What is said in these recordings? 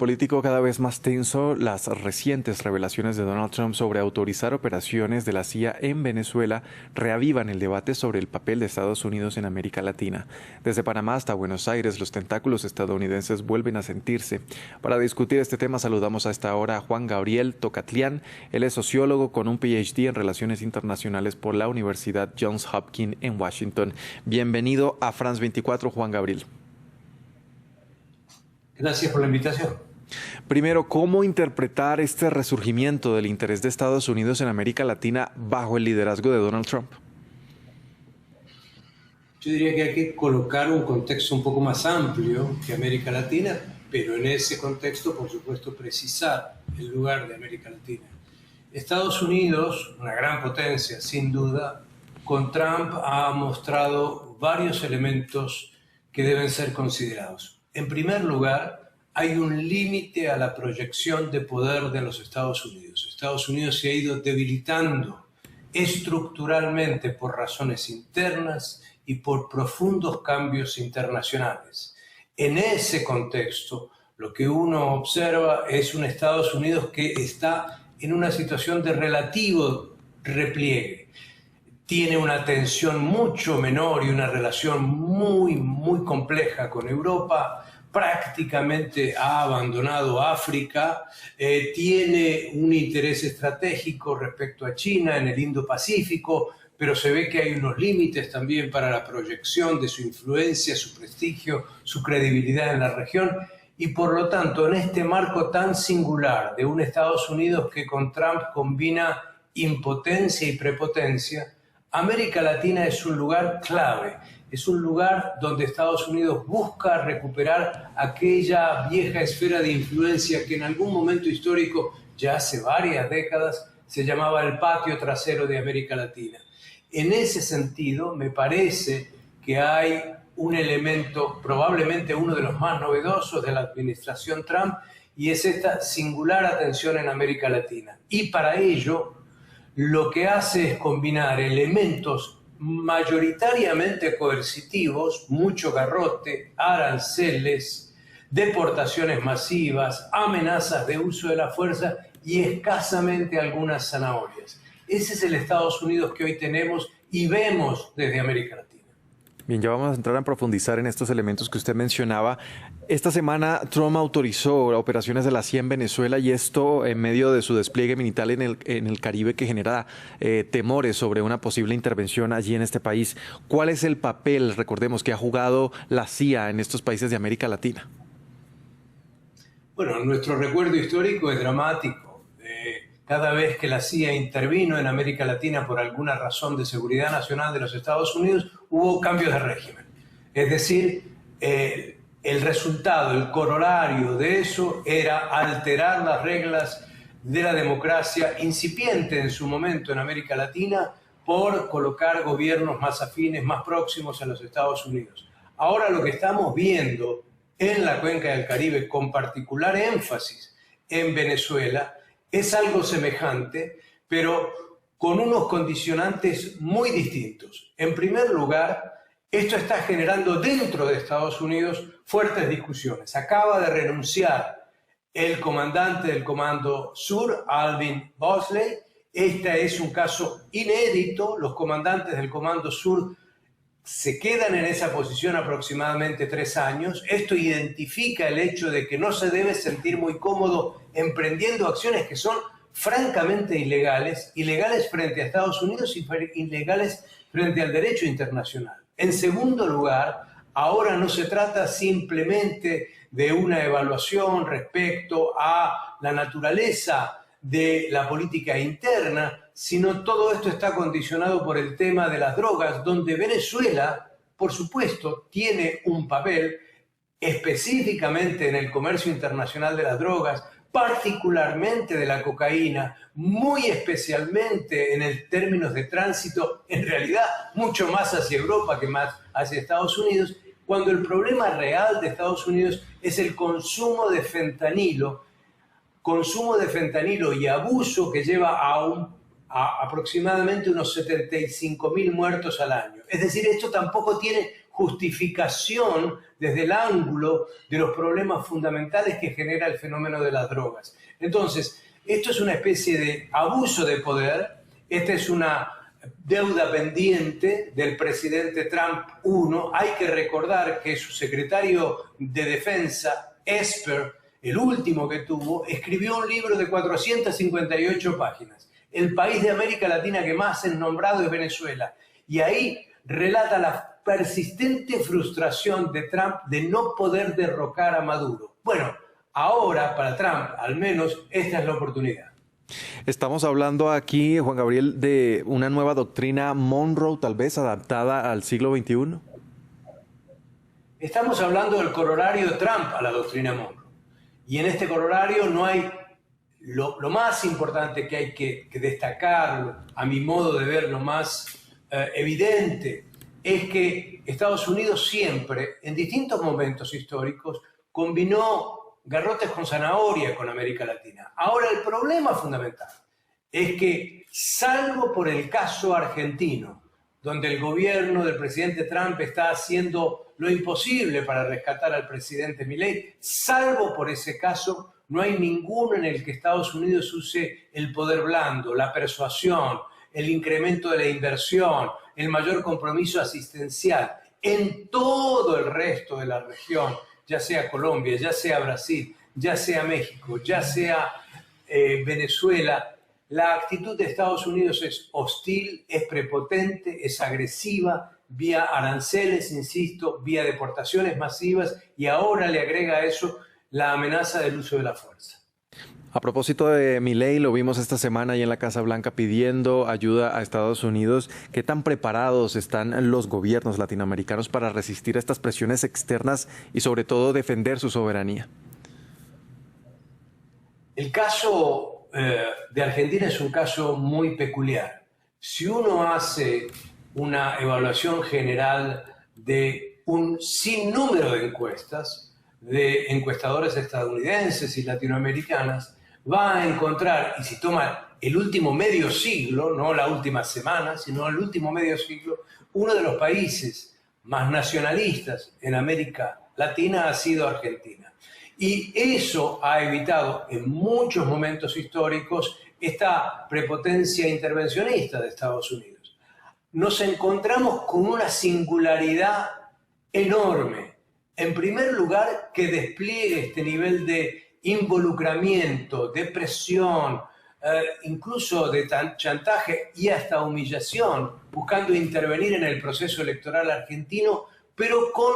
político cada vez más tenso, las recientes revelaciones de Donald Trump sobre autorizar operaciones de la CIA en Venezuela reavivan el debate sobre el papel de Estados Unidos en América Latina. Desde Panamá hasta Buenos Aires, los tentáculos estadounidenses vuelven a sentirse. Para discutir este tema saludamos a esta hora a Juan Gabriel Tocatlián. Él es sociólogo con un PhD en Relaciones Internacionales por la Universidad Johns Hopkins en Washington. Bienvenido a France 24, Juan Gabriel. Gracias por la invitación. Primero, ¿cómo interpretar este resurgimiento del interés de Estados Unidos en América Latina bajo el liderazgo de Donald Trump? Yo diría que hay que colocar un contexto un poco más amplio que América Latina, pero en ese contexto, por supuesto, precisar el lugar de América Latina. Estados Unidos, una gran potencia, sin duda, con Trump ha mostrado varios elementos que deben ser considerados. En primer lugar, hay un límite a la proyección de poder de los Estados Unidos. Estados Unidos se ha ido debilitando estructuralmente por razones internas y por profundos cambios internacionales. En ese contexto, lo que uno observa es un Estados Unidos que está en una situación de relativo repliegue. Tiene una tensión mucho menor y una relación muy compleja con Europa. Prácticamente ha abandonado África, tiene un interés estratégico respecto a China en el Indo-Pacífico, pero se ve que hay unos límites también para la proyección de su influencia, su prestigio, su credibilidad en la región. Y por lo tanto, en este marco tan singular de un Estados Unidos que con Trump combina impotencia y prepotencia, América Latina es un lugar clave, es un lugar donde Estados Unidos busca recuperar aquella vieja esfera de influencia que en algún momento histórico, ya hace varias décadas, se llamaba el patio trasero de América Latina. En ese sentido, me parece que hay un elemento, probablemente uno de los más novedosos de la administración Trump, y es esta singular atención en América Latina. Y para ello, lo que hace es combinar elementos mayoritariamente coercitivos, mucho garrote, aranceles, deportaciones masivas, amenazas de uso de la fuerza y escasamente algunas zanahorias. Ese es el Estados Unidos que hoy tenemos y vemos desde América Latina. Bien, ya vamos a entrar a profundizar en estos elementos que usted mencionaba. Esta semana Trump autorizó operaciones de la CIA en Venezuela y esto en medio de su despliegue militar en el Caribe que genera temores sobre una posible intervención allí en este país. ¿Cuál es el papel, recordemos, que ha jugado la CIA en estos países de América Latina? Bueno, nuestro recuerdo histórico es dramático. Cada vez que la CIA intervino en América Latina por alguna razón de seguridad nacional de los Estados Unidos, hubo cambios de régimen. Es decir, el resultado, el corolario de eso era alterar las reglas de la democracia incipiente en su momento en América Latina por colocar gobiernos más afines, más próximos a los Estados Unidos. Ahora lo que estamos viendo en la cuenca del Caribe, con particular énfasis en Venezuela, es algo semejante, pero con unos condicionantes muy distintos. En primer lugar, esto está generando dentro de Estados Unidos fuertes discusiones. Acaba de renunciar el comandante del Comando Sur, Alvin Bosley. Este es un caso inédito. Los comandantes del Comando Sur se quedan en esa posición aproximadamente 3 años. Esto identifica el hecho de que no se debe sentir muy cómodo emprendiendo acciones que son francamente ilegales frente a Estados Unidos y ilegales frente al derecho internacional. En segundo lugar, ahora no se trata simplemente de una evaluación respecto a la naturaleza de la política interna, sino todo esto está condicionado por el tema de las drogas, donde Venezuela, por supuesto, tiene un papel específicamente en el comercio internacional de las drogas, particularmente de la cocaína, muy especialmente en el términos de tránsito, en realidad mucho más hacia Europa que más hacia Estados Unidos, cuando el problema real de Estados Unidos es el consumo de fentanilo y abuso que lleva a aproximadamente unos 75.000 muertos al año. Es decir, esto tampoco tiene justificación desde el ángulo de los problemas fundamentales que genera el fenómeno de las drogas. Entonces, esto es una especie de abuso de poder, esta es una deuda pendiente del presidente Trump I. Hay que recordar que su secretario de Defensa, Esper, el último que tuvo, escribió un libro de 458 páginas. El país de América Latina que más es nombrado es Venezuela. Y ahí relata la persistente frustración de Trump de no poder derrocar a Maduro. Bueno, ahora para Trump, al menos, esta es la oportunidad. Estamos hablando aquí, Juan Gabriel, de una nueva doctrina Monroe, tal vez adaptada al siglo XXI. Estamos hablando del corolario Trump a la doctrina Monroe. Y en este corolario no hay lo más importante que hay que destacar, a mi modo de ver, lo más evidente, es que Estados Unidos siempre, en distintos momentos históricos, combinó garrotes con zanahoria con América Latina. Ahora, el problema fundamental es que, salvo por el caso argentino, donde el gobierno del presidente Trump está haciendo lo imposible para rescatar al presidente Milei, salvo por ese caso, no hay ninguno en el que Estados Unidos use el poder blando, la persuasión, el incremento de la inversión, el mayor compromiso asistencial. En todo el resto de la región, ya sea Colombia, ya sea Brasil, ya sea México, ya sea Venezuela, la actitud de Estados Unidos es hostil, es prepotente, es agresiva, vía aranceles, insisto, vía deportaciones masivas, y ahora le agrega a eso la amenaza del uso de la fuerza. A propósito de Milei, lo vimos esta semana ahí en la Casa Blanca pidiendo ayuda a Estados Unidos. ¿Qué tan preparados están los gobiernos latinoamericanos para resistir a estas presiones externas y sobre todo defender su soberanía? El caso de Argentina es un caso muy peculiar. Si uno hace una evaluación general de un sinnúmero de encuestas, de encuestadores estadounidenses y latinoamericanas, va a encontrar, y si toma el último medio siglo, no la última semana, sino el último medio siglo, uno de los países más nacionalistas en América Latina ha sido Argentina. Y eso ha evitado en muchos momentos históricos esta prepotencia intervencionista de Estados Unidos. Nos encontramos con una singularidad enorme. En primer lugar, que despliegue este nivel de involucramiento, de presión, incluso de chantaje y hasta humillación, buscando intervenir en el proceso electoral argentino, pero con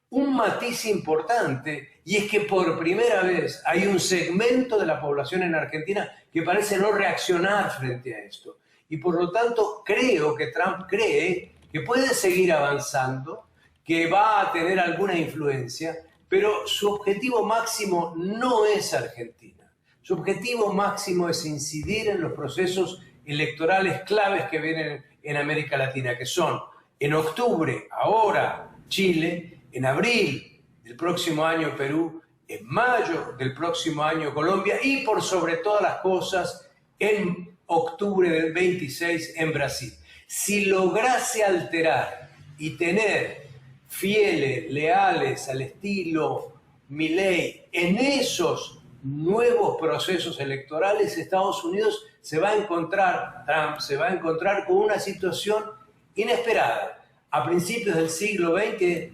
un matiz importante, y es que por primera vez hay un segmento de la población en Argentina que parece no reaccionar frente a esto. Y por lo tanto creo que Trump cree que puede seguir avanzando, que va a tener alguna influencia, pero su objetivo máximo no es Argentina. Su objetivo máximo es incidir en los procesos electorales claves que vienen en América Latina, que son en octubre, ahora Chile, en abril del próximo año Perú, en mayo del próximo año Colombia y por sobre todas las cosas en octubre del 26 en Brasil. Si lograse alterar y tener fieles, leales al estilo Milei en esos nuevos procesos electorales, Estados Unidos se va a encontrar, Trump se va a encontrar con una situación inesperada. A principios del siglo XXI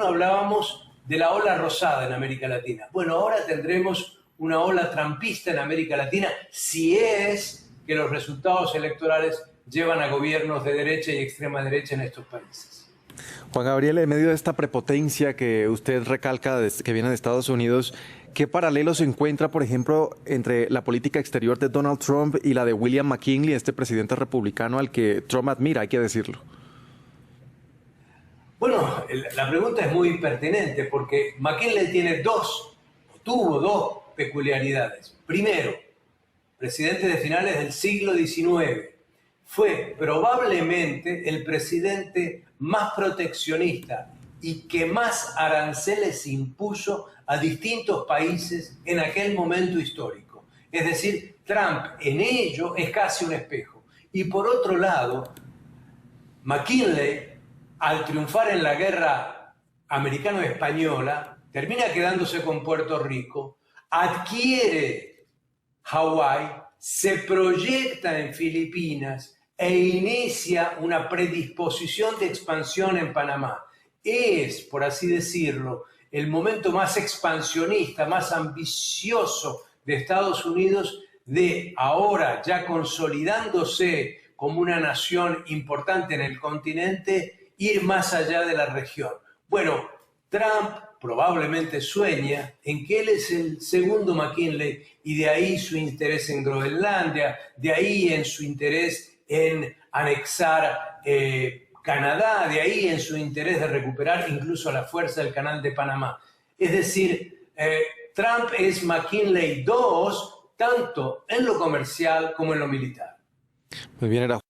hablábamos de la ola rosada en América Latina. Bueno, ahora tendremos una ola trumpista en América Latina si es que los resultados electorales llevan a gobiernos de derecha y extrema derecha en estos países. Juan Gabriel, en medio de esta prepotencia que usted recalca que viene de Estados Unidos, ¿qué paralelos se encuentra, por ejemplo, entre la política exterior de Donald Trump y la de William McKinley, este presidente republicano al que Trump admira, hay que decirlo? Bueno, la pregunta es muy pertinente porque McKinley tuvo dos peculiaridades. Primero, presidente de finales del siglo XIX, fue probablemente el presidente más proteccionista y que más aranceles impuso a distintos países en aquel momento histórico. Es decir, Trump en ello es casi un espejo. Y por otro lado, McKinley al triunfar en la guerra americano-española, termina quedándose con Puerto Rico, adquiere Hawái, se proyecta en Filipinas e inicia una predisposición de expansión en Panamá. Es, por así decirlo, el momento más expansionista, más ambicioso de Estados Unidos, de ahora ya consolidándose como una nación importante en el continente, ir más allá de la región. Bueno, Trump probablemente sueña en que él es el segundo McKinley y de ahí su interés en Groenlandia, de ahí en su interés en anexar Canadá, de ahí en su interés de recuperar incluso a la fuerza del Canal de Panamá. Es decir, Trump es McKinley II, tanto en lo comercial como en lo militar. Muy bien, era